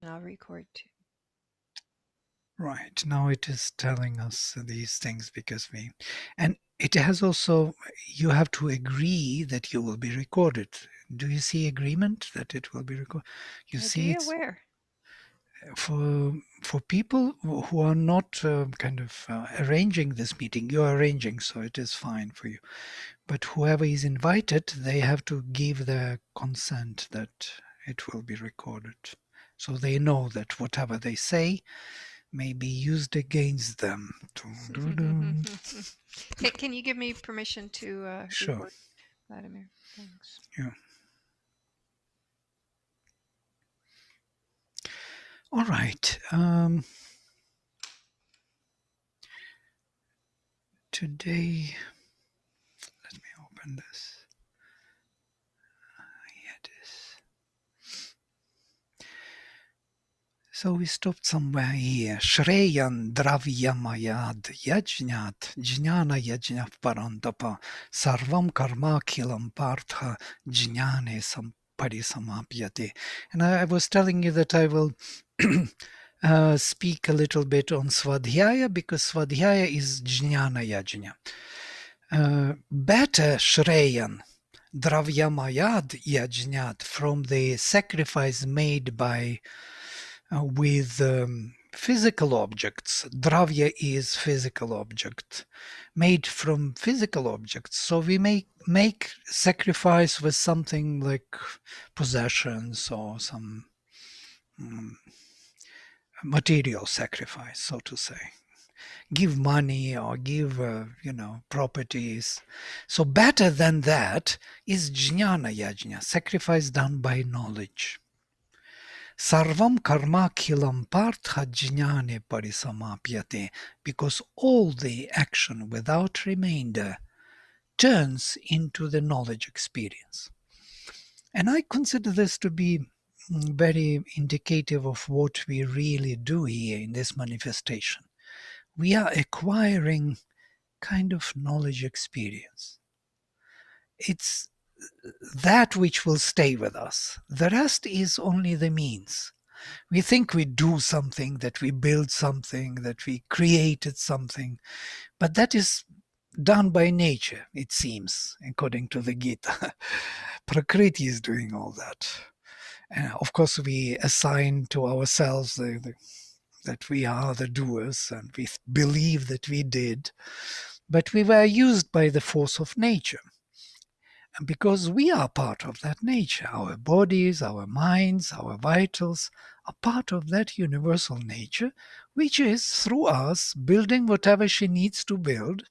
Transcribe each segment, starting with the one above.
I'll record too. Right. Now it is telling us these things because and it has also, you have to agree that you will be recorded. Do you see agreement that it will be recorded? You Do see, you? it's Where? for people who are not arranging this meeting. You are arranging, so it is fine for you. But whoever is invited, they have to give their consent that it will be recorded. So they know that whatever they say may be used against them. Can you give me permission to Sure. record, Vladimir? Thanks. Yeah. All right. Today, let me open this. Here it is. So we stopped somewhere here. Shreyan dravyamayad yajnat jnana yajna parantapa sarvam karma kilam partha jnane parisamapyate. And I was telling you that I will speak a little bit on Swadhyaya because Swadhyaya is jnana yajna. Better Shreyan dravyamayad yajnat, from the sacrifice made by with physical objects. Dravya is physical object, made from physical objects. So we make sacrifice with something like possessions or some material sacrifice, so to say. Give money or give, properties. So better than that is jnana yajna, sacrifice done by knowledge. Sarvam karma khilam partha jnane parisamapyate, because all the action without remainder turns into the knowledge experience. And I consider this to be very indicative of what we really do here in this manifestation. We are acquiring kind of knowledge experience. It's that which will stay with us. The rest is only the means. We think we do something, that we build something, that we created something, but that is done by nature, it seems, according to the Gita. Prakriti is doing all that. And of course, we assign to ourselves that we are the doers and we believe that we did, but we were used by the force of nature. And because we are part of that nature, our bodies, our minds, our vitals are part of that universal nature, which is through us building whatever she needs to build.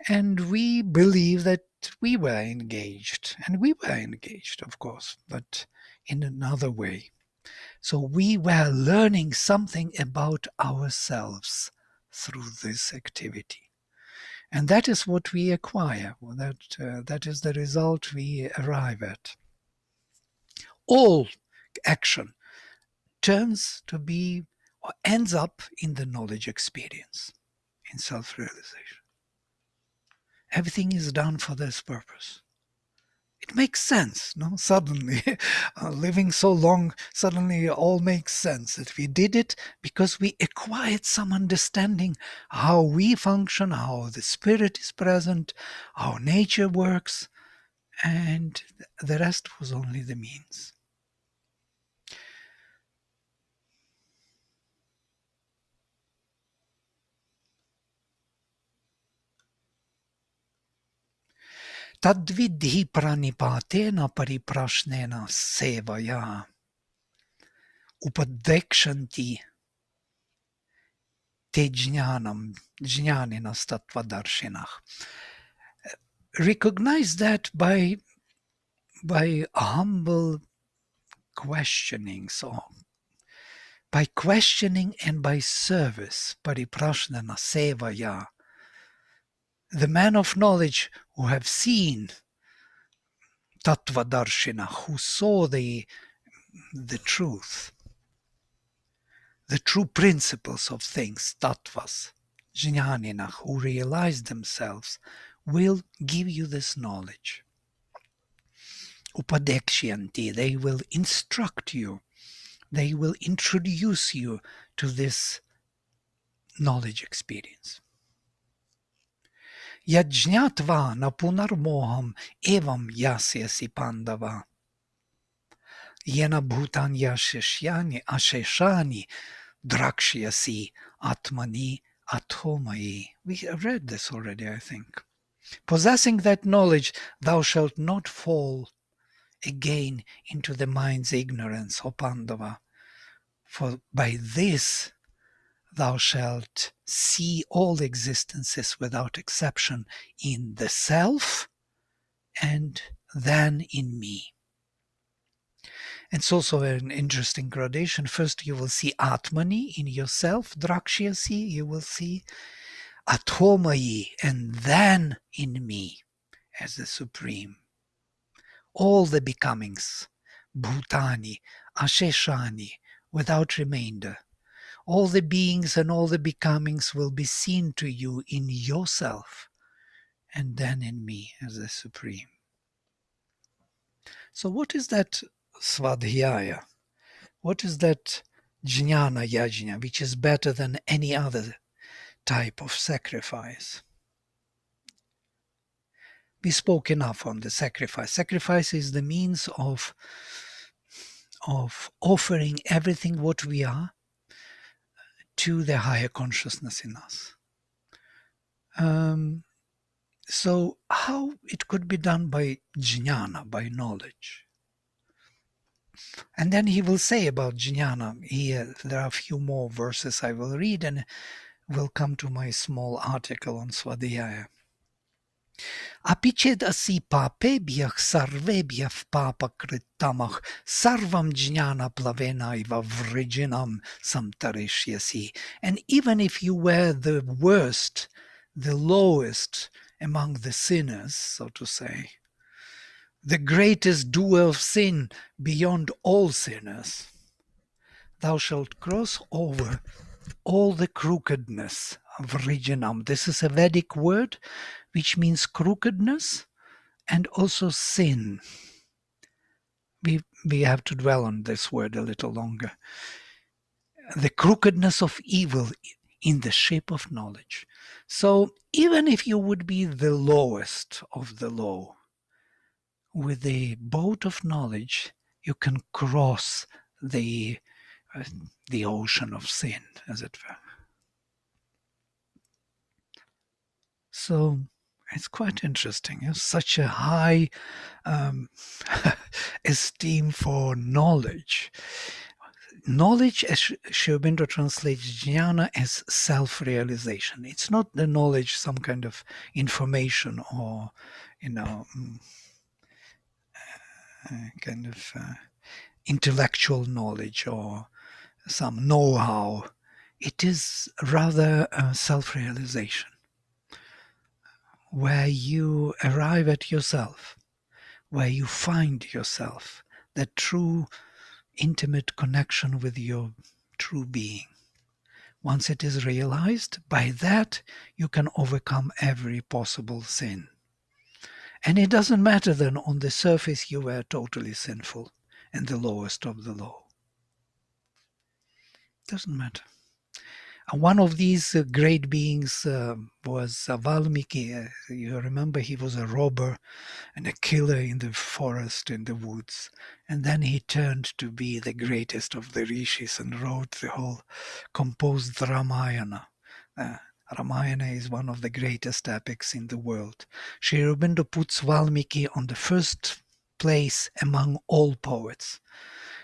And we believe that we were engaged, and we were engaged, of course, but in another way. So we were learning something about ourselves through this activity. And that is what we acquire. That is the result we arrive at. All action turns to be or ends up in the knowledge experience, in self-realization. Everything is done for this purpose. It makes sense, no? Suddenly, living so long, suddenly all makes sense that we did it because we acquired some understanding how we function, how the spirit is present, how nature works, and the rest was only the means. Tadvidhi pranipatena pariprashnena sevaya upadekshanti te jnaninas tattvadarshinah. Recognize that by humble questioning, so by questioning and by service, pariprashnana sevaya, the man of knowledge who have seen tattvadarshina, who saw the truth, the true principles of things, tattvas, jnanina, who realize themselves, will give you this knowledge. Upadekshyanti, they will instruct you they will introduce you to this knowledge experience. Yajñatva na punarmoham evam yasyasi pandava. Yena bhutanya shishyani asheshani drakshyasi atmani athomai. We have read this already, I think. Possessing that knowledge, thou shalt not fall again into the mind's ignorance, O Pandava. For by this thou shalt see all existences without exception in the self and then in me. It's also an interesting gradation. First you will see Atmani in yourself, Drakshyasi, you will see Atomai, and then in me as the Supreme. All the becomings, Bhutani, Asheshani, without remainder. All the beings and all the becomings will be seen to you in yourself and then in me as the Supreme. So what is that Swadhyaya? What is that Jnana Yajna, which is better than any other type of sacrifice? We spoke enough on the sacrifice. Sacrifice is the means of offering everything what we are to the higher consciousness in us. So how it could be done by jnana, by knowledge? And then he will say about jnana, here there are a few more verses I will read and will come to my small article on Swadhyaya. Apiched asi papebhyah sarvebhyah papakritamah sarvam jnana plavenaiva vrijinam samtarishyasi. And even if you were the worst, the lowest among the sinners, so to say, the greatest doer of sin beyond all sinners, thou shalt cross over all the crookedness of Vrijinam. This is a Vedic word which means crookedness and also sin. We have to dwell on this word a little longer. The crookedness of evil in the shape of knowledge. So even if you would be the lowest of the low, with the boat of knowledge, you can cross the ocean of sin, as it were. So it's quite interesting. It's such a high esteem for knowledge. Knowledge, as Sri Aurobindo translates jnana as self-realization. It's not the knowledge, some kind of information or, kind of intellectual knowledge or some know-how. It is rather a self-realization where you arrive at yourself, where you find yourself, that true intimate connection with your true being. Once it is realized, by that you can overcome every possible sin. And it doesn't matter then on the surface you were totally sinful and the lowest of the low. Doesn't matter. And one of these great beings was Valmiki. You remember he was a robber and a killer in the forest, in the woods. And then he turned to be the greatest of the rishis and wrote the whole composed Ramayana. Ramayana is one of the greatest epics in the world. Sri Aurobindo puts Valmiki on the first place among all poets.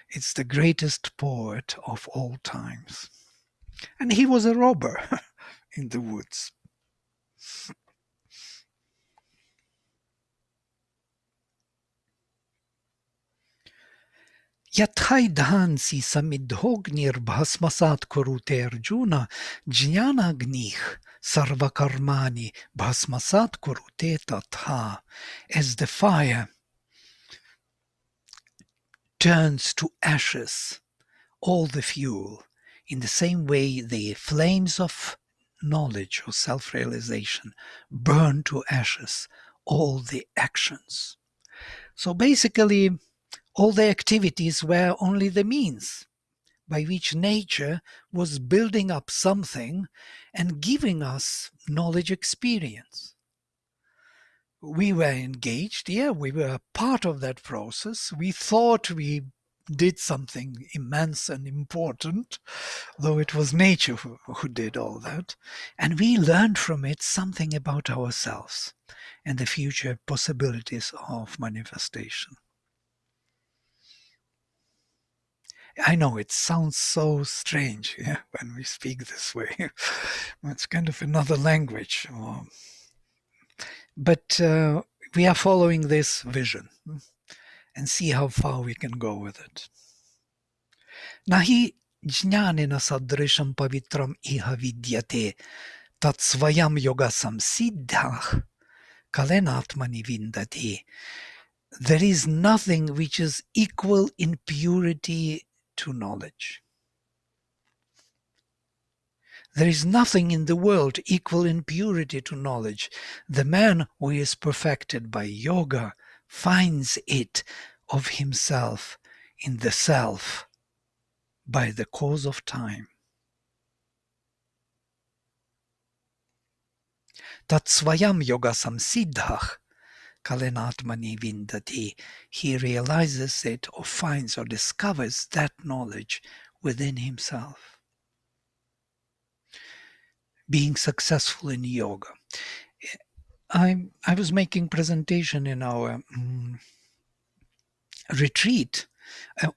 It's the greatest poet of all times. And he was a robber in the woods. Yathai dhansi samidhognir bhasmasat kurute Arjuna jnanagnih sarvakarmani bhasmasat kurute tatha. As the fire turns to ashes all the fuel, in the same way the flames of knowledge or self-realization burn to ashes all the actions. So basically all the activities were only the means. by which nature was building up something and giving us knowledge experience. We were engaged, we were a part of that process. We thought we did something immense and important, though it was nature who did all that. And we learned from it something about ourselves and the future possibilities of manifestation. I know it sounds so strange when we speak this way. It's kind of another language. But we are following this vision and see how far we can go with it. Nahi jnanina sadrisham pavitram iha vidyate tat svayam yoga samsiddhah kalenatmani vindati. There is nothing which is equal in purity to knowledge. There is nothing in the world equal in purity to knowledge. The man who is perfected by yoga finds it of himself in the self by the cause of time. Tat svayam yoga samsiddhah kalenatmani vindati. He realizes it or finds or discovers that knowledge within himself. Being successful in yoga. I was making presentation in our retreat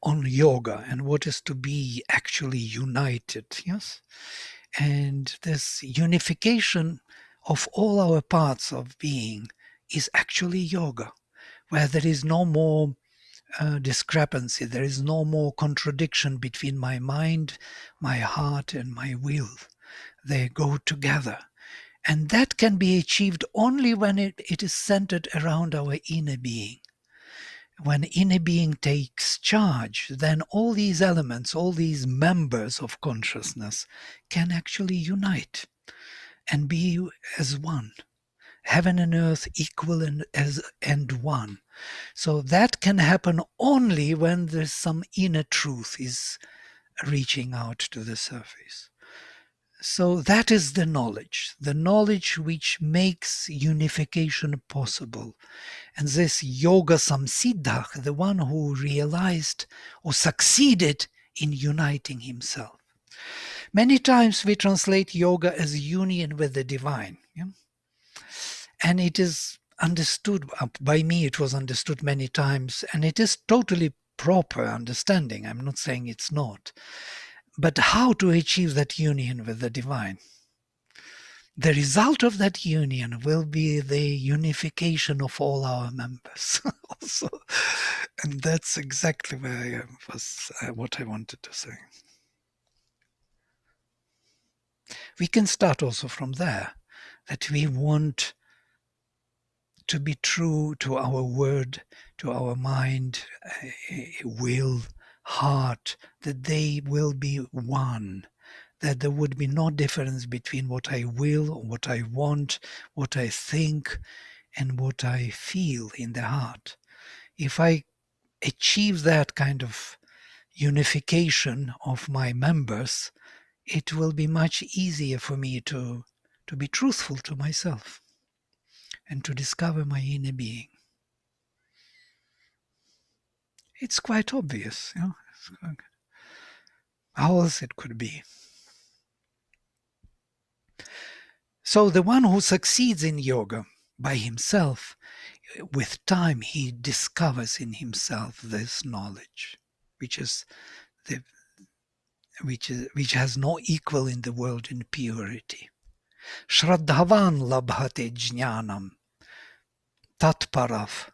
on yoga and what is to be actually united, yes? And this unification of all our parts of being is actually yoga, where there is no more discrepancy, there is no more contradiction between my mind, my heart, and my will. They go together. And that can be achieved only when it is centered around our inner being. When inner being takes charge, then all these elements, all these members of consciousness can actually unite and be as one. Heaven and earth equal and one. So that can happen only when there's some inner truth is reaching out to the surface. So that is the knowledge which makes unification possible. And this yoga samsiddhah, the one who realized or succeeded in uniting himself. Many times we translate yoga as union with the divine. Yeah? And it is understood, by me it was understood many times, and it is totally proper understanding. I'm not saying it's not. But how to achieve that union with the divine? The result of that union will be the unification of all our members also. And that's exactly where what I wanted to say. We can start also from there, that we want to be true to our word, to our mind, will, heart, that they will be one. That there would be no difference between what I will, what I want, what I think, and what I feel in the heart. If I achieve that kind of unification of my members, it will be much easier for me to be truthful to myself and to discover my inner being. It's quite obvious, you know. How else it could be? So the one who succeeds in yoga by himself, with time he discovers in himself this knowledge, which has no equal in the world in purity. Shraddhavan labhate jnanam tatparav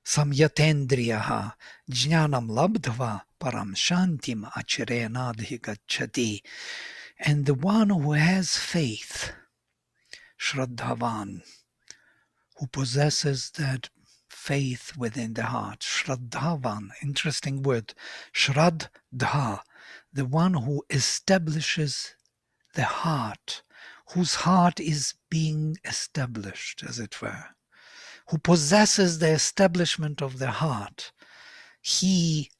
samyatendriyaha jnanam labdhva param shantim achirenadhi gacchati. And the one who has faith, Shraddhavan, who possesses that faith within the heart. Shraddhavan, interesting word. Shraddha, the one who establishes the heart, whose heart is being established, as it were, who possesses the establishment of the heart. He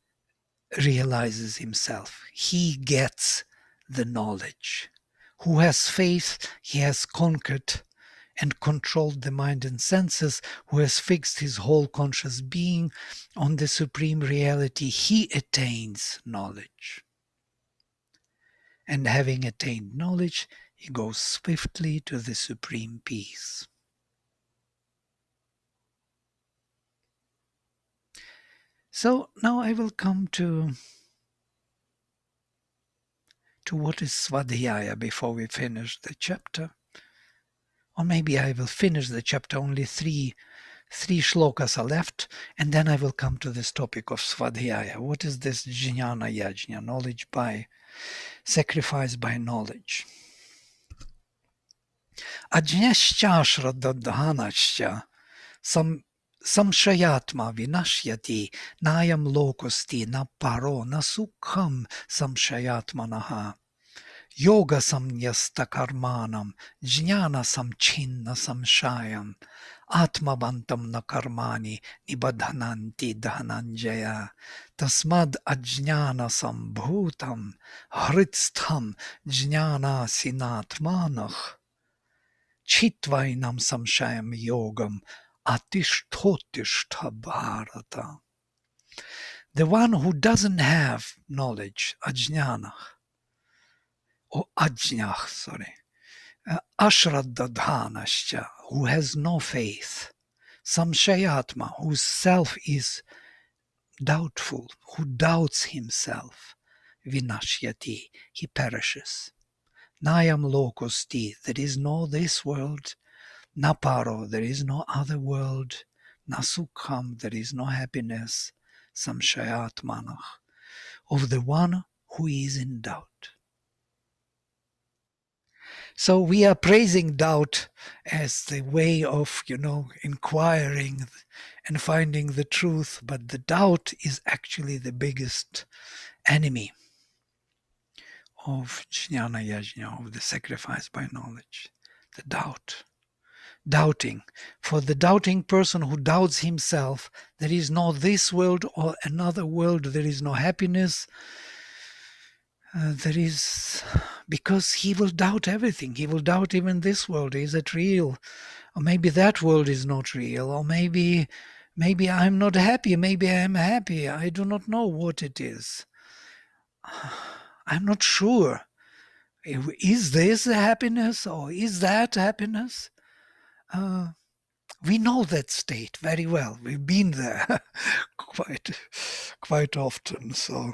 realizes himself. He gets the knowledge. Who has faith, he has conquered and controlled the mind and senses, who has fixed his whole conscious being on the supreme reality, he attains knowledge. And having attained knowledge, he goes swiftly to the supreme peace. So now I will come to what is Swadhyaya before we finish the chapter. Or maybe I will finish the chapter, only three shlokas are left, and then I will come to this topic of Swadhyaya. What is this jnana yajna, knowledge by, sacrifice by knowledge? Ajnascha shraddadhanascha samshayatma vinashyati nayam lokosti na paro na sukham samshayatmanaha. Yoga samnyasta karmanam, jnana samchinna samshayam, atmavantam na karmani nibadhananti dhananjaya, tasmad ajnana sambhutam, hritstham jnana sinatmanah, chitvainam samshayam yogam, atishthotishta bharata. The one who doesn't have knowledge, ajnana, or ajnah, ashraddadhanascha, who has no faith, samshayatma, whose self is doubtful, who doubts himself, vinashyati, he perishes. Nayam lokosti, there is no this world, naparo, there is no other world, nasukham, there is no happiness, samshayatmanah, of the one who is in doubt. So we are praising doubt as the way of, inquiring and finding the truth, but the doubt is actually the biggest enemy of jnana yajna, of the sacrifice by knowledge. The doubt. Doubting. For the doubting person who doubts himself, there is no this world or another world, there is no happiness. There is, because he will doubt everything. He will doubt even this world. Is it real? Or maybe that world is not real. Or maybe I'm not happy. Maybe I am happy. I do not know what it is. I'm not sure. Is this a happiness or is that happiness? We know that state very well. We've been there quite often. So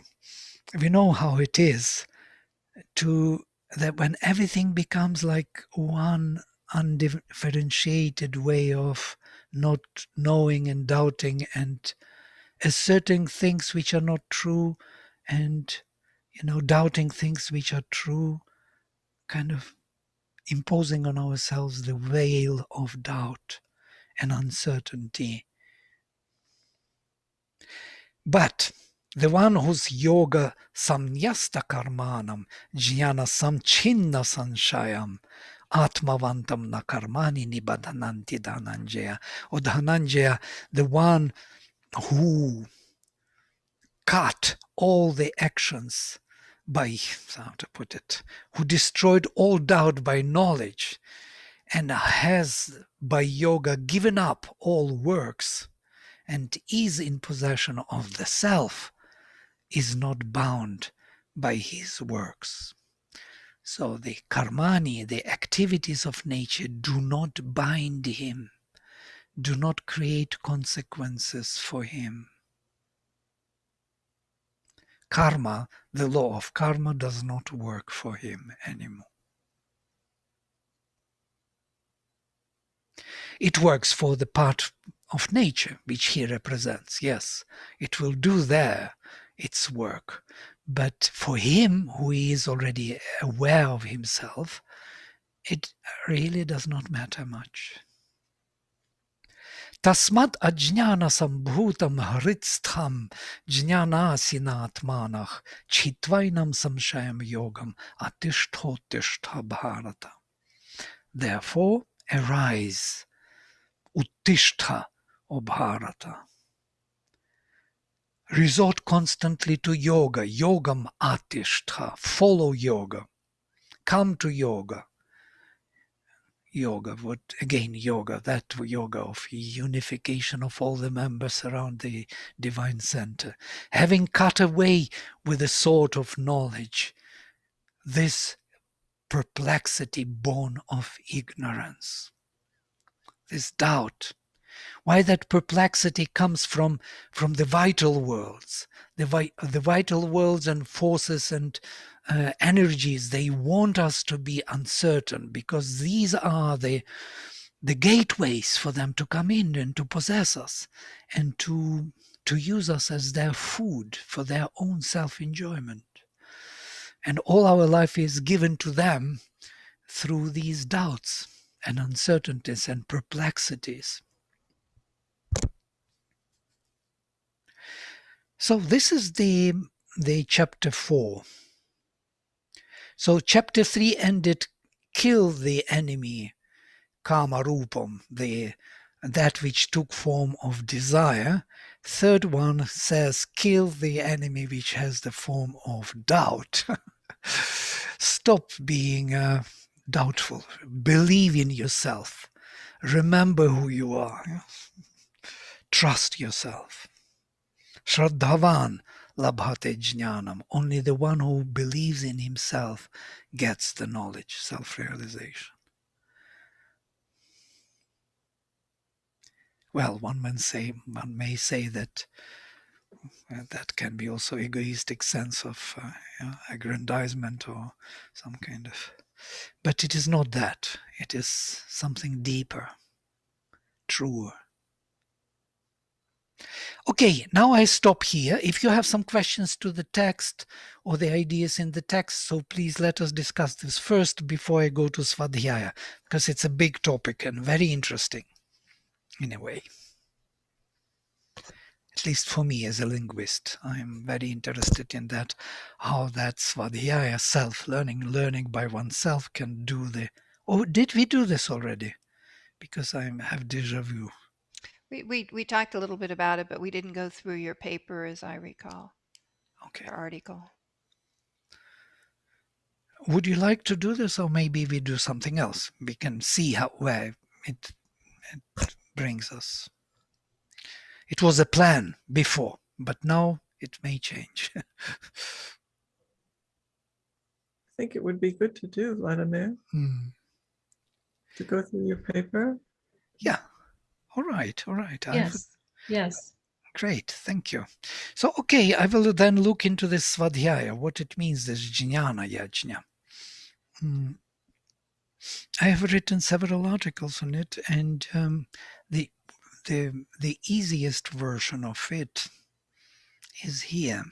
we know how it is. That when everything becomes like one undifferentiated way of not knowing and doubting and asserting things which are not true and doubting things which are true, kind of imposing on ourselves the veil of doubt and uncertainty. But the one whose yoga samnyasta karmanam, jnana samchinna sanshayam, atmavantam na karmani nibadhananti dhananjaya. Or Dhananjaya, the one who cut all the actions by, how to put it, who destroyed all doubt by knowledge and has by yoga given up all works and is in possession of the self, is not bound by his works. So the karmani, the activities of nature, do not bind him, do not create consequences for him. Karma, the law of karma, does not work for him anymore. It works for the part of nature which he represents. Yes, it will do there its work. But for him, who is already aware of himself, it really does not matter much. Tasmat ajnana sambhutam hritstham jnana sinatmanach chitvainam samshayam yogam atishthotishta bharata. Therefore, arise, uttishtha, O Bharata. resort constantly to yoga, yogam atishtha, follow yoga, come to yoga. Yoga, what again, yoga, that yoga of unification of all the members around the divine center. Having cut away with the sword of knowledge, this perplexity born of ignorance, this doubt. Why that perplexity comes from the vital worlds, the vital worlds and forces and energies. They want us to be uncertain because these are the gateways for them to come in and to possess us and to use us as their food for their own self-enjoyment. And all our life is given to them through these doubts and uncertainties and perplexities. So this is the chapter 4. So chapter 3 ended, kill the enemy, kama rupam, that which took form of desire. Third one says, kill the enemy which has the form of doubt. Stop being doubtful. Believe in yourself. Remember who you are. Trust yourself. Shraddhavan labhate jnanam. Only the one who believes in himself gets the knowledge, self-realization. Well, one may say that that can be also egoistic sense of aggrandizement or some kind of, but it is not that. It is something deeper, truer. Okay, now I stop here. If you have some questions to the text or the ideas in the text, so please let us discuss this first before I go to Swadhyaya, because it's a big topic and very interesting in a way. At least for me as a linguist, I'm very interested in that, how that Swadhyaya, learning by oneself can do the... Oh, did we do this already? Because I have déjà vu. We talked a little bit about it, but we didn't go through your paper, as I recall. Okay. Your article. Would you like to do this, or maybe we do something else? We can see where it brings us. It was a plan before, but now it may change. I think it would be good to do, Vladimir, to go through your paper. Yeah. All right. Yes. Great. Thank you. So, okay, I will then look into this Swadhyaya, what it means, this Jnana Yajna. I have written several articles on it, and the easiest version of it is here.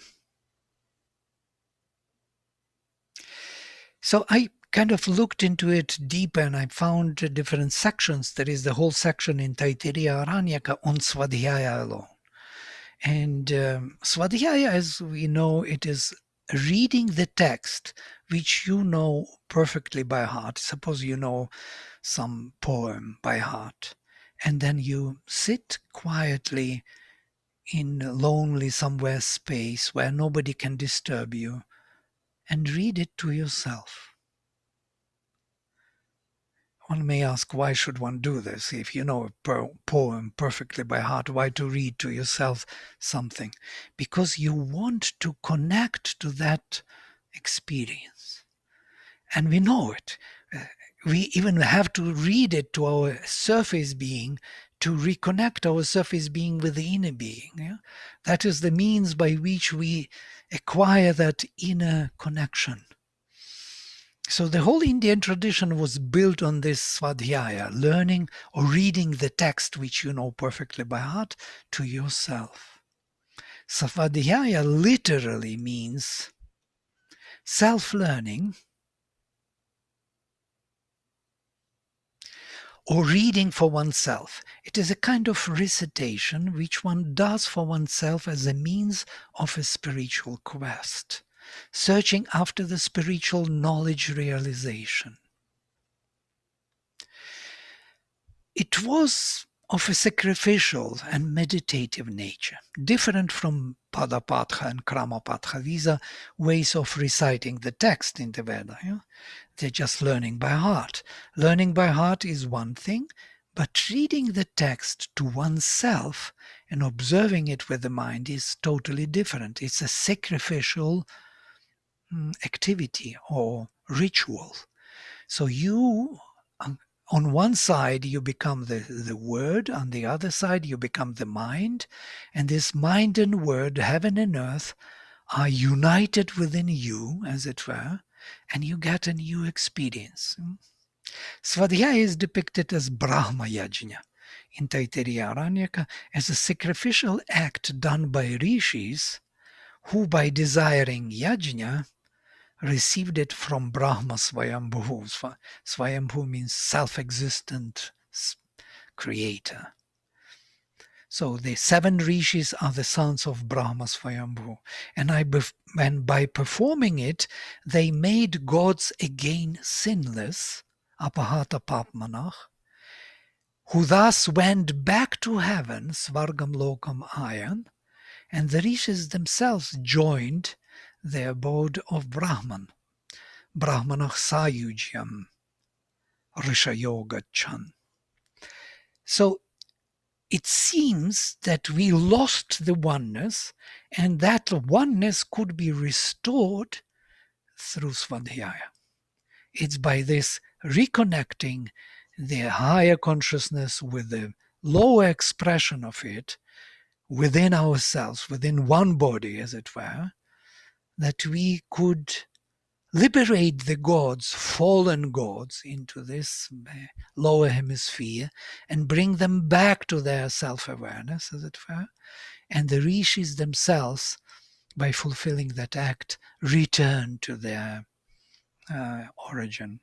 So I kind of looked into it deeper, and I found different sections. There is the whole section in Taittiriya Aranyaka on Swadhyaya alone. And Swadhyaya, as we know, it is reading the text which you know perfectly by heart. Suppose you know some poem by heart, and then you sit quietly in lonely somewhere space where nobody can disturb you and read it to yourself. One may ask, why should one do this? If you know a poem perfectly by heart, why to read to yourself something? Because you want to connect to that experience. And we know it. We even have to read it to our surface being to reconnect our surface being with the inner being. Yeah? That is the means by which we acquire that inner connection. So the whole Indian tradition was built on this Swadhyaya, learning or reading the text which you know perfectly by heart to yourself. Swadhyaya literally means self-learning or reading for oneself. It is a kind of recitation which one does for oneself as a means of a spiritual quest, searching after the spiritual knowledge realization. It was of a sacrificial and meditative nature, different from Padapatha and Kramapatha. These are ways of reciting the text in the Veda. They're just learning by heart. Learning by heart is one thing, but reading the text to oneself and observing it with the mind is totally different. It's a sacrificial activity or ritual. So you, on one side, you become the word. On the other side, you become the mind. And this mind and word, heaven and earth, are united within you, as it were, and you get a new experience. Swadhyaya is depicted as Brahma Yajna in Taittiriya Aranyaka as a sacrificial act done by rishis who, by desiring yajna, received it from Brahma Swayambhu. Swayambhu means self-existent creator. So the 7 rishis are the sons of Brahma Swayambhu. And by performing it, they made gods again sinless, apahata papmanah, who thus went back to heaven, Svargam Lokam Ayan, and the rishis themselves joined the abode of Brahman, Brahmanah Sayujyam, Rishayoga Chan. So it seems that we lost the oneness, and that oneness could be restored through Swadhyaya. It's by this reconnecting the higher consciousness with the lower expression of it within ourselves, within one body, as it were, that we could liberate the gods, fallen gods, into this lower hemisphere and bring them back to their self-awareness, as it were. And the rishis themselves, by fulfilling that act, return to their origin.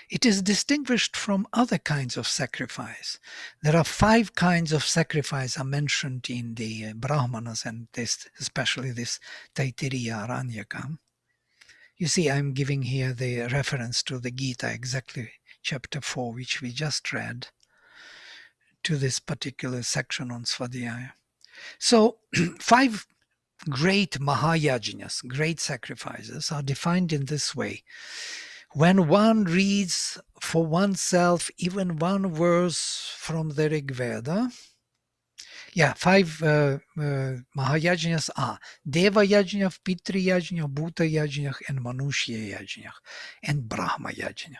It is distinguished from other kinds of sacrifice. There are 5 kinds of sacrifice are mentioned in the Brahmanas, and this, especially this Taittiriya Aranyaka. You see, I'm giving here the reference to the Gita, exactly chapter 4, which we just read, to this particular section on Swadhyaya. So 5 great Mahayajnas, great sacrifices, are defined in this way. When one reads for oneself even one verse from the Rig Veda, 5 Mahayajnas are Deva Yajna, Pitri Yajna, Bhuta Yajna, and Manushya Yajna, and Brahma Yajna.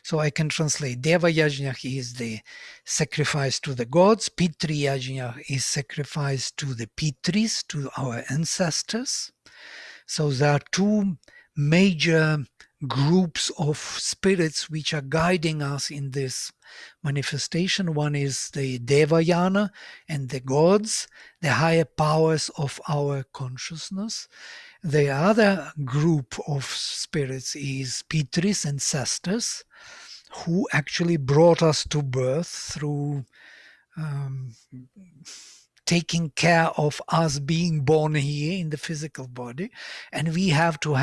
So I can translate. Deva Yajna is the sacrifice to the gods. Pitri Yajna is sacrifice to the Pitris, to our ancestors. So there are 2 major groups of spirits which are guiding us in this manifestation. One is the Devayana and the gods, the higher powers of our consciousness. The other group of spirits is Pitris, ancestors, who actually brought us to birth through taking care of us being born here in the physical body, and we have to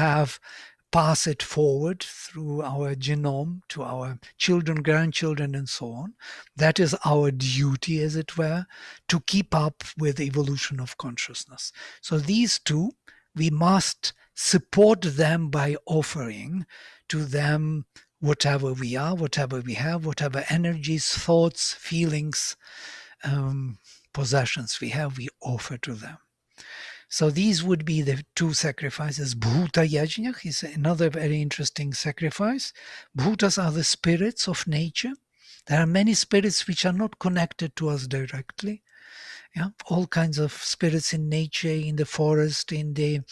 pass it forward through our genome to our children, grandchildren, and so on. That is our duty, as it were, to keep up with the evolution of consciousness. So these 2, we must support them by offering to them whatever we are, whatever we have, whatever energies, thoughts, feelings, possessions we have, we offer to them. So these would be the 2 sacrifices. Bhuta Yajna is another very interesting sacrifice. Bhutas are the spirits of nature. There are many spirits which are not connected to us directly. All kinds of spirits in nature, in the forest, in the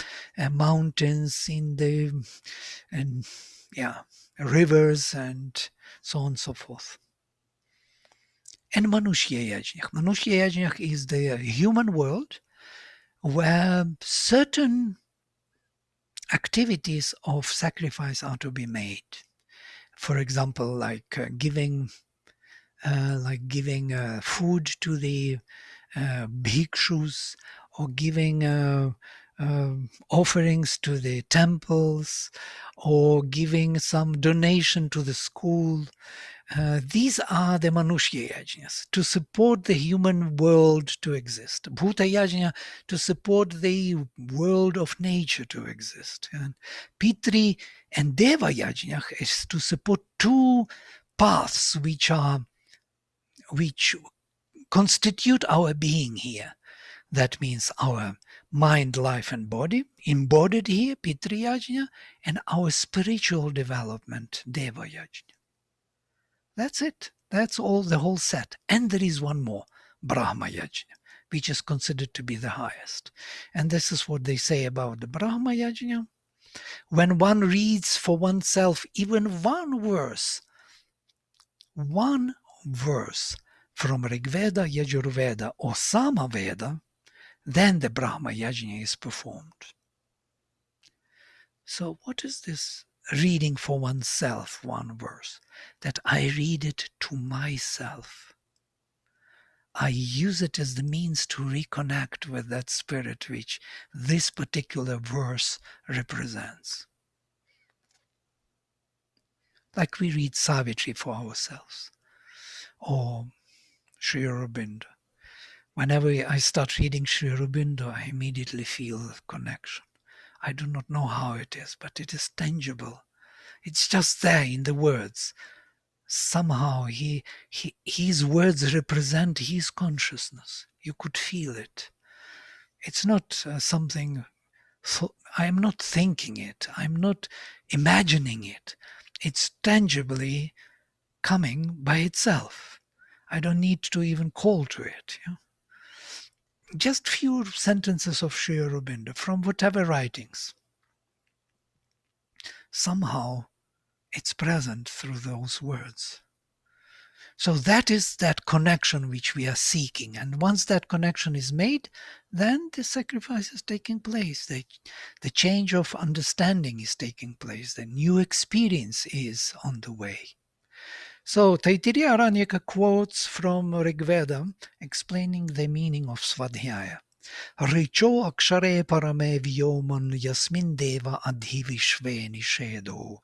mountains, in the rivers, and so on and so forth. And Manushya Yajna. Manushya Yajna is the human world where certain activities of sacrifice are to be made. For example, like giving food to the bhikshus, or giving offerings to the temples, or giving some donation to the school. These are the Manushya Yajnas, to support the human world to exist. Bhuta Yajna, to support the world of nature to exist. And Pitri and Deva Yajna is to support two paths which constitute our being here. That means our mind, life, and body, embodied here, Pitri Yajna, and our spiritual development, Deva Yajna. That's it. That's all, the whole set. And there is one more, Brahma Yajna, which is considered to be the highest. And this is what they say about the Brahma Yajna. When one reads for oneself even one verse from Rigveda, Yajurveda, or Samaveda, then the Brahma Yajna is performed. So what is this reading for oneself, one verse? That I read it to myself. I use it as the means to reconnect with that spirit which this particular verse represents. Like we read Savitri for ourselves, or Sri Aurobindo. Whenever I start reading Sri Aurobindo, I immediately feel a connection. I do not know how it is, but it is tangible. It's just there in the words. Somehow his words represent his consciousness. You could feel it. It's not something, I am not thinking it. I'm not imagining it. It's tangibly coming by itself. I don't need to even call to it. You know? Just few sentences of Sri Aurobindo from whatever writings. Somehow it's present through those words. So that is that connection which we are seeking. And once that connection is made, then the sacrifice is taking place. The change of understanding is taking place. The new experience is on the way. So Taittiriya Aranyaka quotes from Rigveda explaining the meaning of Swadhyaya. Richo akshare parame vyoman yasmin deva adhi vishve nishedo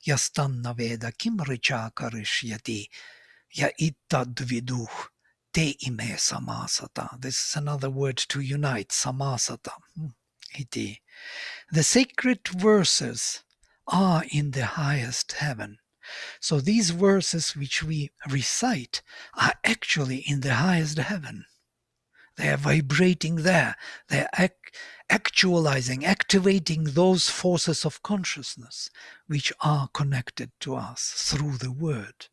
yastanna veda kim richa karishyati ya ittad viduh te ime samasata. This is another word to unite, samasata. Iti. The sacred verses are in the highest heaven. So these verses which we recite are actually in the highest heaven. They are vibrating there. They are actualizing, activating those forces of consciousness which are connected to us through the word,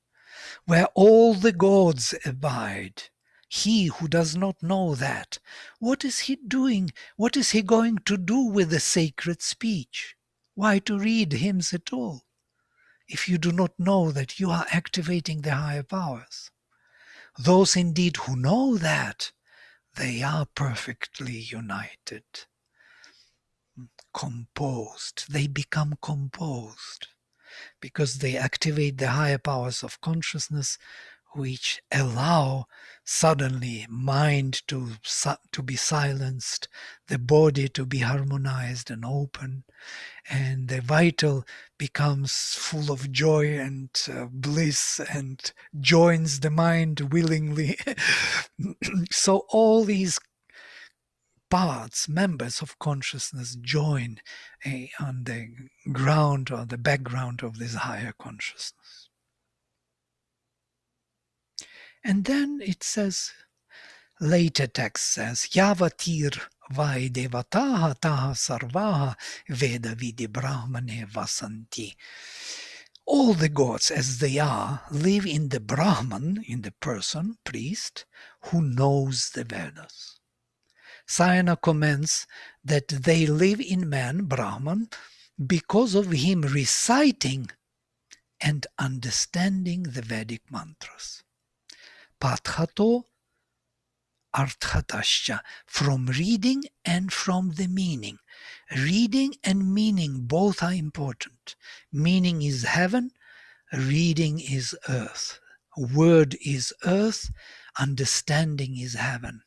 where all the gods abide. He who does not know that, what is he doing? What is he going to do with the sacred speech? Why to read hymns at all, if you do not know that you are activating the higher powers? Those indeed who know that, they are perfectly united, composed. They become composed because they activate the higher powers of consciousness, which allow suddenly mind to be silenced, the body to be harmonized and open, and the vital becomes full of joy and bliss and joins the mind willingly. So all these parts, members of consciousness join on the ground or the background of this higher consciousness. And then it says, later text says, Yavatir vai devataha taha sarvaha veda vidi brahmane vasanti. All the gods as they are live in the Brahman, in the person, priest, who knows the Vedas. Sayana comments that they live in man, Brahman, because of him reciting and understanding the Vedic mantras. Pathato arthatascha, from reading and from the meaning. Reading and meaning both are important. Meaning is heaven, reading is earth. Word is earth, understanding is heaven.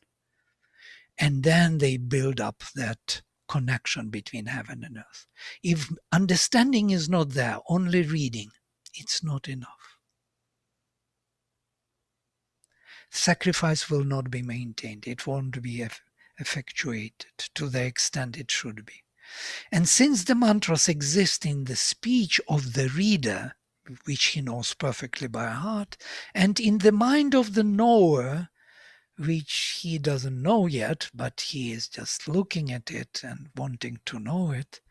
And then they build up that connection between heaven and earth. If understanding is not there, only reading, it's not enough. sacrifice will not be maintained. It won't be effectuated to the extent it should be. And since the mantras exist in the speech of the reader, which he knows perfectly by heart, and in the mind of the knower, which he doesn't know yet, but he is just looking at it and wanting to know it,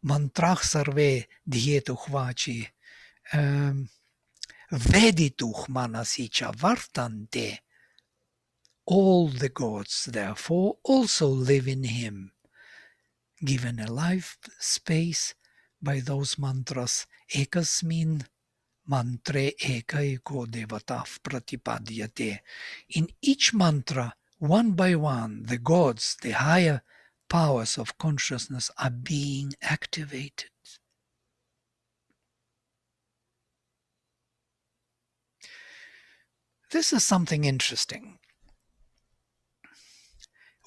mantrach sarve dietuch vaci vedituch manasicha vartante. All the gods, therefore, also live in him, given a life space by those mantras ekasmin mantre ekaiko devatav pratipadyate. In each mantra, one by one, the gods, the higher powers of consciousness are being activated. This is something interesting.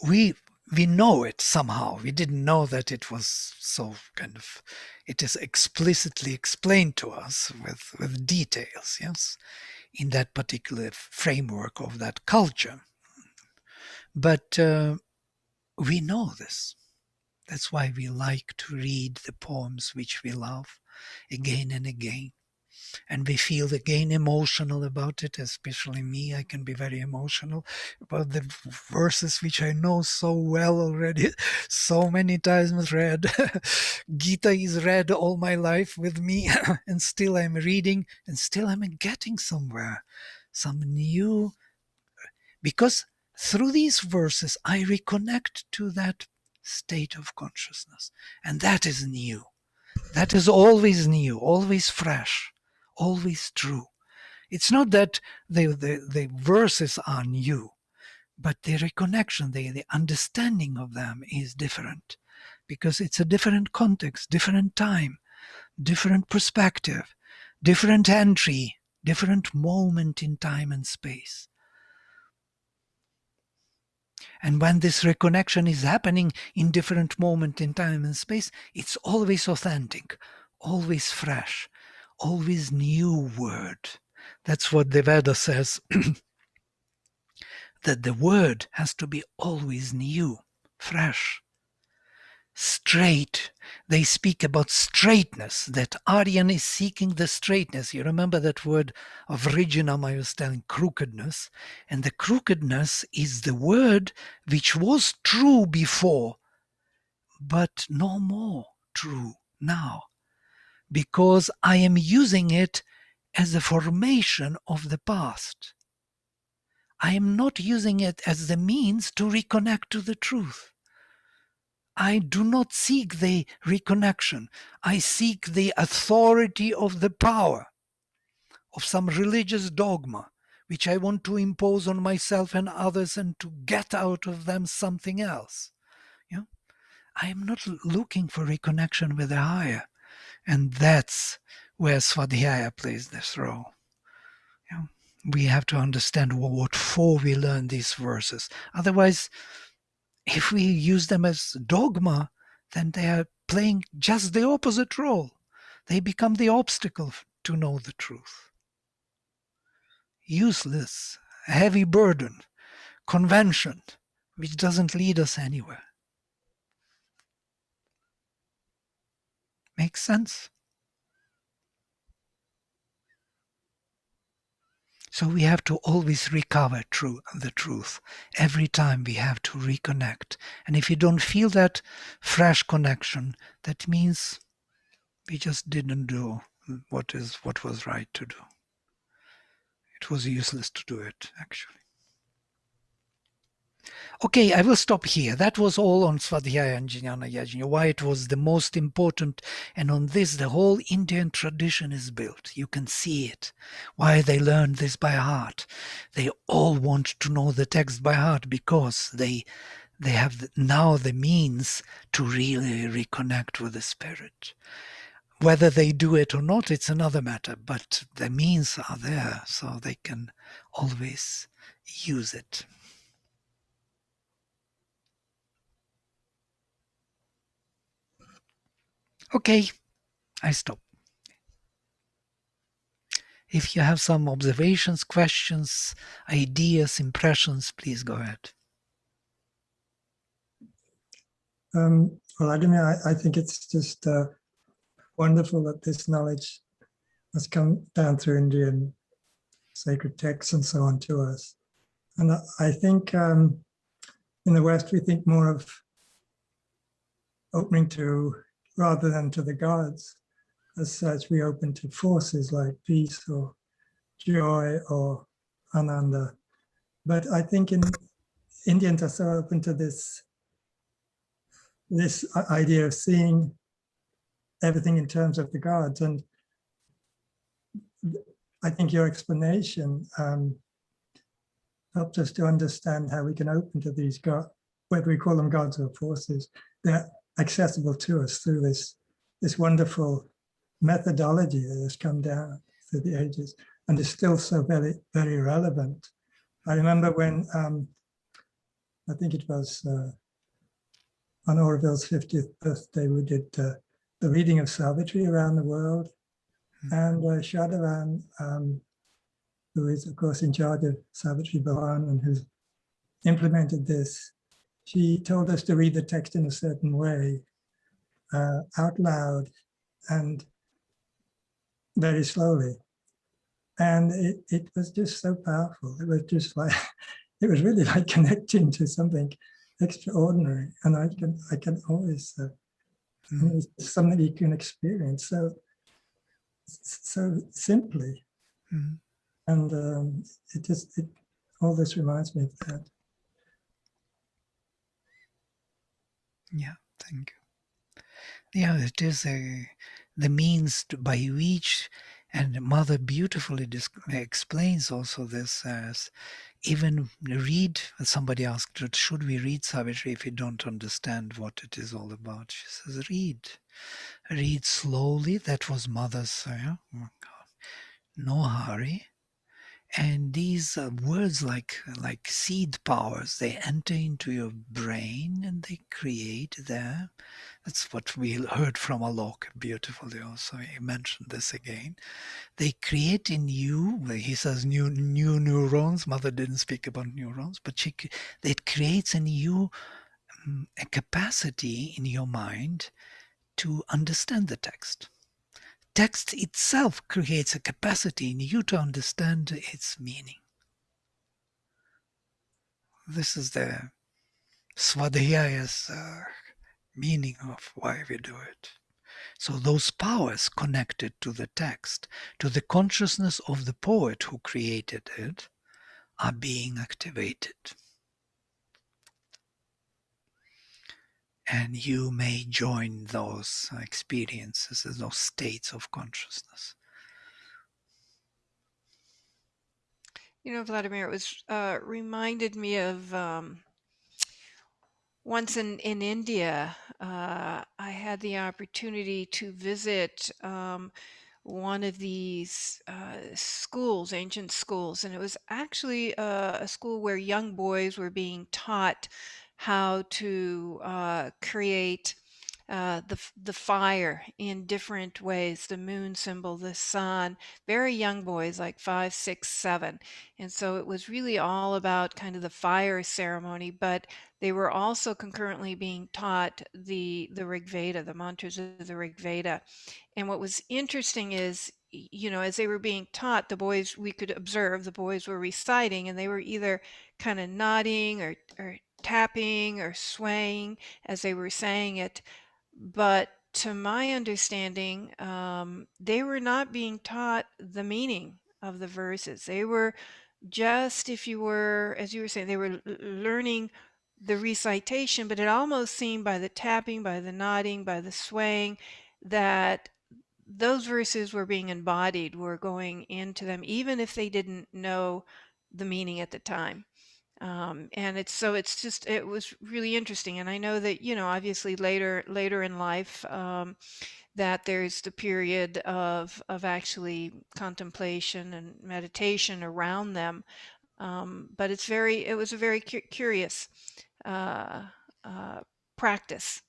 We know it somehow. We didn't know that it was so kind of, it is explicitly explained to us with details, yes, in that particular framework of that culture. But we know this. That's why we like to read the poems which we love again and again. And we feel again emotional about it, especially me. I can be very emotional about the verses which I know so well already, so many times read. Gita is read all my life with me, and still I'm reading, and still I'm getting somewhere, some new, because through these verses I reconnect to that state of consciousness, and that is new. That is always new, always fresh, always true. It's not that the verses are new, but the reconnection, the understanding of them is different, because it's a different context, different time, different perspective, different entry, different moment in time and space. And when this reconnection is happening in different moment in time and space, it's always authentic, always fresh, always new word. That's what the Veda says, that the word has to be always new, fresh, straight. They speak about straightness, that Aryan is seeking the straightness. You remember that word of originum I was telling, crookedness. And the crookedness is the word which was true before, but no more true now, because I am using it as a formation of the past. I am not using it as the means to reconnect to the truth. I do not seek the reconnection. I seek the authority of the power of some religious dogma, which I want to impose on myself and others and to get out of them something else. Yeah? I am not looking for reconnection with the higher. And that's where Swadhyaya plays this role. Yeah? We have to understand what for we learn these verses. Otherwise, if we use them as dogma, then they are playing just the opposite role. They become the obstacle to know the truth. Useless, heavy burden, convention, which doesn't lead us anywhere. Makes sense? So we have to always recover the truth. Every time we have to reconnect. And if you don't feel that fresh connection, that means we just didn't do what was right to do. It was useless to do it, actually. Okay, I will stop here. That was all on Swadhyaya and Jnana Yajna, why it was the most important. And on this, the whole Indian tradition is built. You can see it, why they learned this by heart. They all want to know the text by heart because they have now the means to really reconnect with the spirit. Whether they do it or not, it's another matter, but the means are there, so they can always use it. Okay, I stop. If you have some observations, questions, ideas, impressions, please go ahead. Well, I think it's just wonderful that this knowledge has come down through Indian sacred texts and so on to us. And I think in the West, we think more of opening to, rather than to the gods, as such, we open to forces like peace or joy or ananda. But I think Indians are so open to this idea of seeing everything in terms of the gods. And I think your explanation helped us to understand how we can open to these gods, whether we call them gods or forces. They're accessible to us through this wonderful methodology that has come down through the ages and is still so very, very relevant. I remember when I think it was on Orville's 50th birthday, we did the reading of Savitri around the world. And Shadavan, who is, of course, in charge of Savitri Bhavan and who's implemented this, she told us to read the text in a certain way, out loud and very slowly. And it was just so powerful. It was just like, it was really like connecting to something extraordinary. And I can always, it's something you can experience so simply. And all this reminds me of that. Yeah, thank you. Yeah, it is the means by which, and Mother beautifully explains also this as even read, somebody asked, should we read Savitri if you don't understand what it is all about? She says, read slowly. That was Mother's, no hurry. And these words like seed powers, they enter into your brain and they create there. That's what we heard from Alok beautifully also. He mentioned this again. They create in you, he says new neurons. Mother didn't speak about neurons, but it creates in you a capacity in your mind to understand the text. Text itself creates a capacity in you to understand its meaning. This is the Swadhyaya's meaning of why we do it. So those powers connected to the text, to the consciousness of the poet who created it, are being activated. And you may join those experiences, those states of consciousness. You know, Vladimir, it was reminded me of once in India, I had the opportunity to visit one of these schools, ancient schools, and it was actually a school where young boys were being taught how to create the fire in different ways, the moon symbol, the sun, very young boys, like 5, 6, 7. And so it was really all about kind of the fire ceremony, but they were also concurrently being taught the Rig Veda, the mantras of the Rig Veda. And what was interesting is, you know, as they were being taught, the boys, we could observe the boys were reciting, and they were either kind of nodding or tapping or swaying as they were saying it. But to my understanding, they were not being taught the meaning of the verses. They were just, if you were, as you were saying, they were learning the recitation, but it almost seemed by the tapping, by the nodding, by the swaying, that those verses were being embodied, were going into them, even if they didn't know the meaning at the time. And it was really interesting. And I know that, you know, obviously later in life, that there's the period of actually contemplation and meditation around them. But it was a very curious uh, practice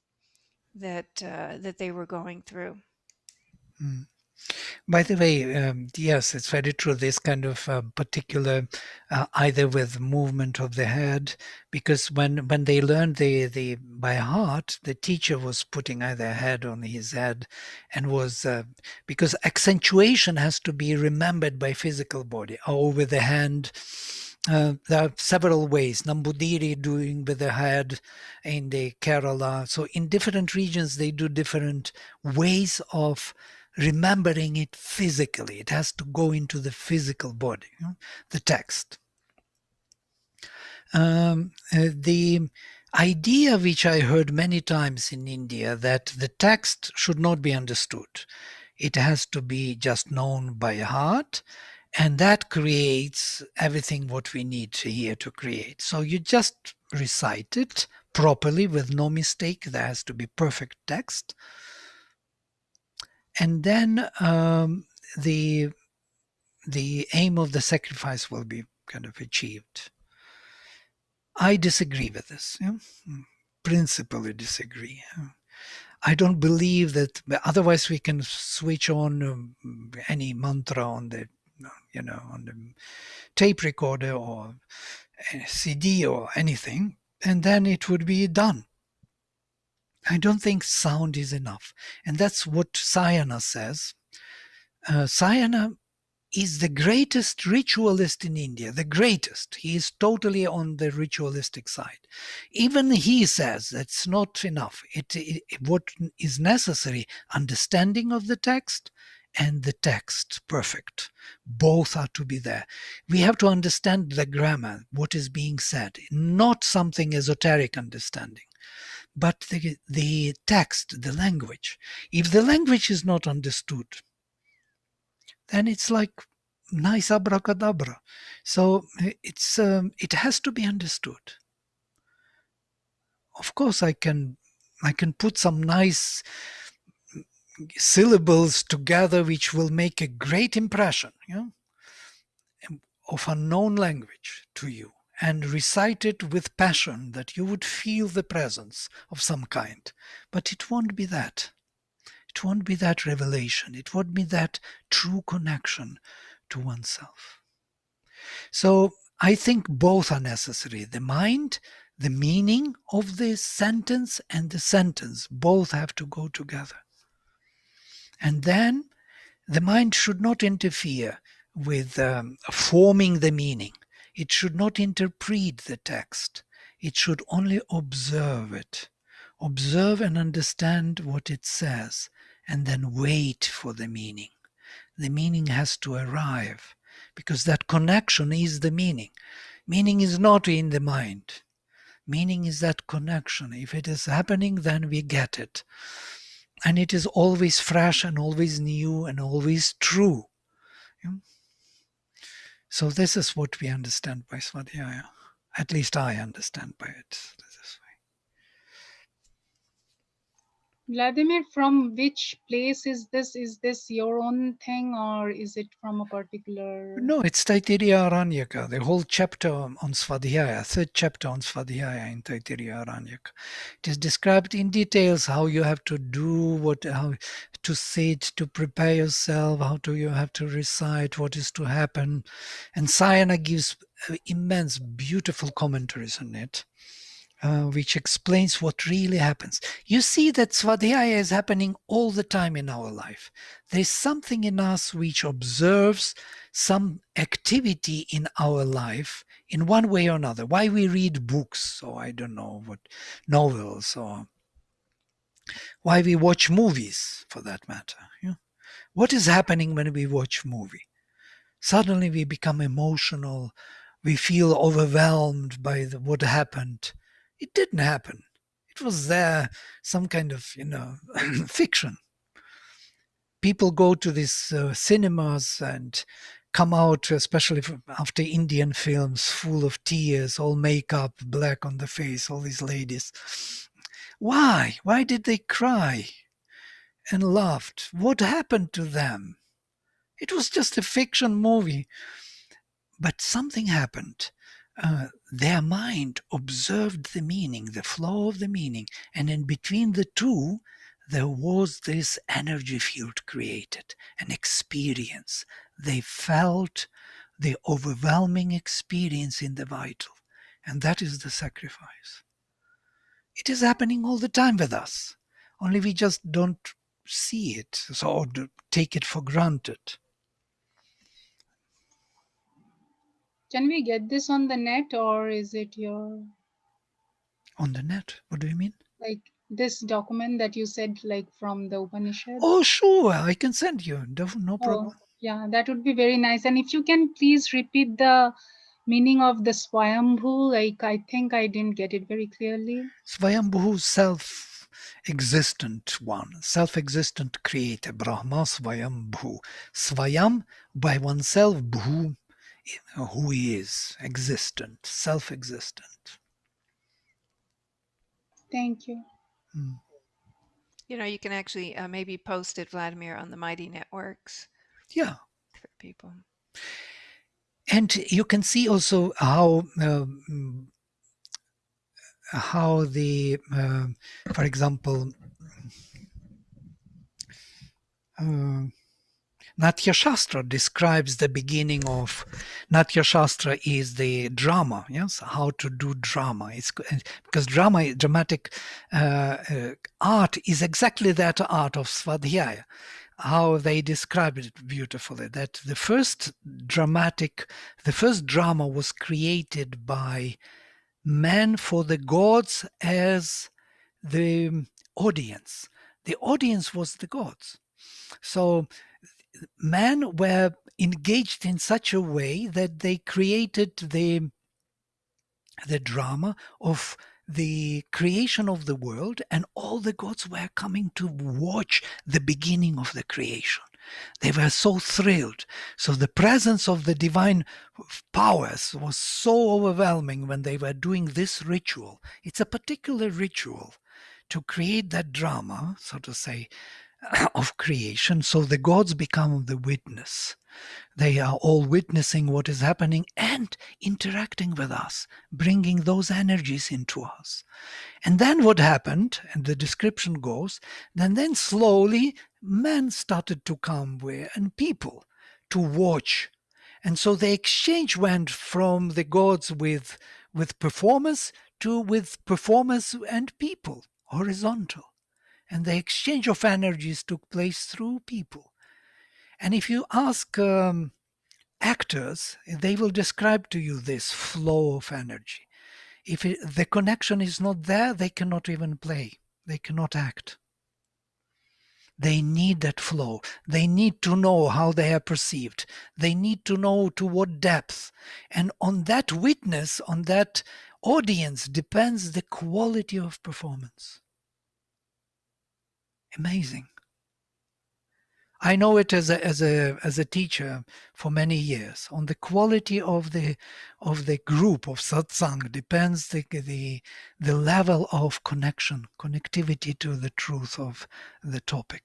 that they were going through. By the way, yes, it's very true. This kind of particular, either with movement of the head, because when they learned the by heart, the teacher was putting either a head on his head, and was because accentuation has to be remembered by physical body or with the hand. There are several ways. Nambudiri doing with the head in the Kerala. So in different regions, they do different ways of remembering it physically. It has to go into the physical body, the text. The idea which I heard many times in India that the text should not be understood. It has to be just known by heart, and that creates everything what we need here to create. So you just recite it properly with no mistake. There has to be perfect text. And then the aim of the sacrifice will be kind of achieved. I disagree with this. Principally disagree. I don't believe that. Otherwise, we can switch on any mantra on the, on the tape recorder or a CD or anything, and then it would be done. I don't think sound is enough, and that's what Sayana says. Sayana is the greatest ritualist in India, the greatest. He is totally on the ritualistic side. Even he says that's not enough. What is necessary, understanding of the text and the text, perfect. Both are to be there. We have to understand the grammar, what is being said, not something esoteric understanding, but the text, the language. If the language is not understood, then it's like nice abracadabra. So it has to be understood. Of course, I can put some nice syllables together which will make a great impression, of unknown language to you, and recite it with passion that you would feel the presence of some kind. But it won't be that. It won't be that revelation. It won't be that true connection to oneself. So I think both are necessary. The mind, the meaning of the sentence, and the sentence both have to go together. And then the mind should not interfere with forming the meaning. It should not interpret the text. It should only observe it. Observe and understand what it says, and then wait for the meaning. The meaning has to arrive, because that connection is the meaning. Meaning is not in the mind. Meaning is that connection. If it is happening, then we get it. And it is always fresh and always new and always true. So this is what we understand by Swadhyaya. At least I understand by it this way. Vladimir, from which place is this? Is this your own thing, or is it from a particular... No, it's Taittiriya Aranyaka, the whole chapter on Swadhyaya, third chapter on Swadhyaya in Taittiriya Aranyaka. It is described in details how you have to do, how to sit, to prepare yourself, you have to recite, what is to happen. And Sayana gives immense, beautiful commentaries on it. Which explains what really happens. You see that Swadhyaya is happening all the time in our life. There's something in us which observes some activity in our life in one way or another. Why we read books, or I don't know what, novels, or why we watch movies, for that matter. What is happening when we watch movie? Suddenly we become emotional. We feel overwhelmed by what happened. It didn't happen. It was there, some kind of, fiction. People go to these cinemas and come out, especially after Indian films, full of tears, all makeup, black on the face, all these ladies. Why? Why did they cry and laughed? What happened to them? It was just a fiction movie. But something happened. Their mind observed the meaning, the flow of the meaning, and in between the two, there was this energy field created, an experience. They felt the overwhelming experience in the vital. And that is the sacrifice. It is happening all the time with us. Only we just don't see it, so or take it for granted. Can we get this on the net, or is it your, On the net? What do you mean? like this document that you said, like from the Upanishads? Oh, sure, I can send you. No Oh, problem. yeah, that would be very nice. And if you can please repeat the meaning of the Swayambhu, like I think I didn't get it very clearly. Swayambhu, self-existent one, self-existent creator, Brahma Swayambhu. Swayam, by oneself, Bhu, who he is, existent, self-existent. Thank you. You know, you can actually maybe post it, Vladimir, on the Mighty Networks Yeah. for people. And you can see also how the, for example, Natya Shastra describes the beginning of Natya Shastra is the drama, yes, how to do drama. It's because dramatic art is exactly that art of Swadhyaya. How they describe it beautifully, that the first drama was created by man for the gods as the audience. The audience was the gods. So men were engaged in such a way that they created the drama of the creation of the world, and all the gods were coming to watch the beginning of the creation. They were so thrilled. So the presence of the divine powers was so overwhelming when they were doing this ritual. It's a particular ritual to create that drama, so to say, of creation. So the gods become the witness. They are all witnessing what is happening and interacting with us, bringing those energies into us. And then what happened, and the description goes, then slowly men started to come and people to watch. And so the exchange went from the gods with performance to with performance and people, horizontal. And the exchange of energies took place through people. And if you ask actors, they will describe to you this flow of energy. If the connection is not there, they cannot even play. They cannot act. They need that flow. They need to know how they are perceived. They need to know to what depth. And on that witness, on that audience, depends the quality of performance. Amazing. I know it as a teacher for many years. On the quality of the group of satsang depends the level of connectivity to the truth of the topic.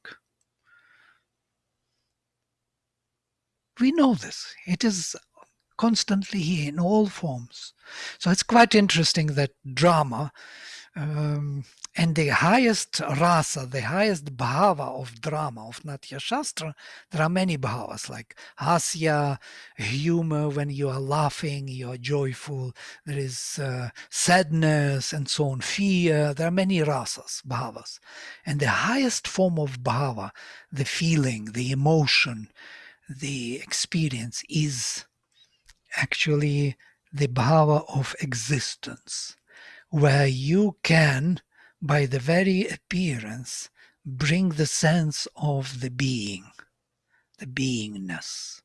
We know this. It is constantly here in all forms. So it's quite interesting that drama and the highest rasa, the highest bhava of drama, of Natya Shastra, there are many bhavas like hasya, humor, when you are laughing, you are joyful. There is sadness and so on, fear. There are many rasas, bhavas. And the highest form of bhava, the feeling, the emotion, the experience is actually the bhava of existence, where you can, by the very appearance, bring the sense of the being, the beingness.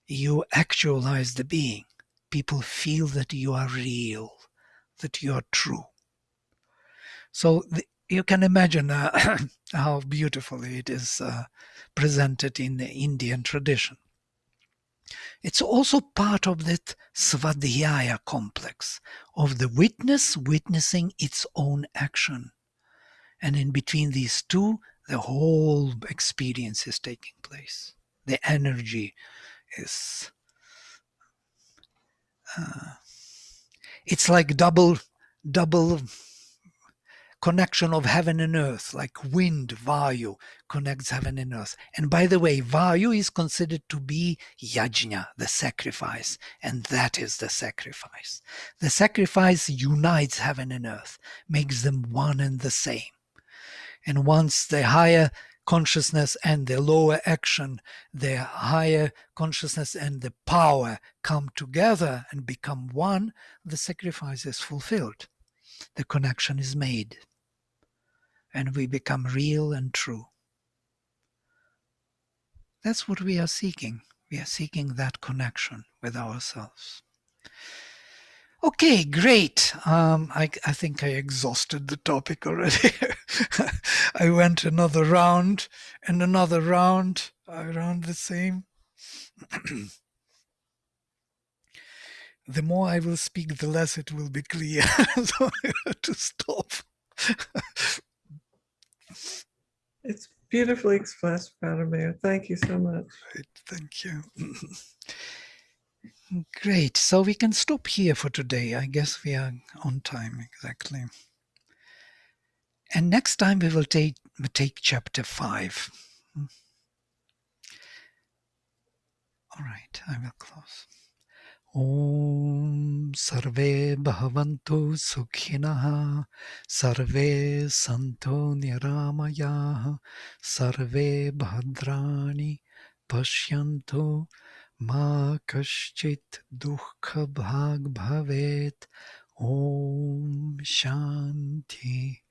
You actualize the being. People feel that you are real, that you are true. So you can imagine how beautifully it is presented in the Indian tradition. It's also part of that Swadhyaya complex of the witness witnessing its own action. And in between these two, the whole experience is taking place. The energy is, it's like double connection of heaven and earth, like wind, vayu, connects heaven and earth. And by the way, vayu is considered to be yajna, the sacrifice, and that is the sacrifice. The sacrifice unites heaven and earth, makes them one and the same. And once the higher consciousness and the lower action, the higher consciousness and the power come together and become one, the sacrifice is fulfilled. The connection is made. And we become real and true. That's what we are seeking. We are seeking that connection with ourselves. Okay, great. I think I exhausted the topic already. I went another round and another round around the same. The more I will speak, the less it will be clear. So I have to stop. It's beautifully expressed, Radamir. Thank you so much. Right, thank you. Great. So we can stop here for today. I guess we are on time exactly. And next time we will take chapter 5. All right, I will close. Om Sarve Bhavantu Sukhinah Sarve Santo Niramaya Sarve Bhadrani Pashyantu Ma Kaschit Dukkha Bhag Bhavet. Om Shanti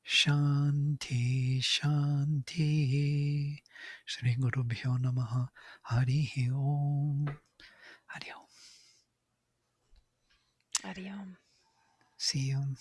Shanti Shanti. Shri Guru Bhyo Namaha. Hari Om. Hari Om. Adiom. See you.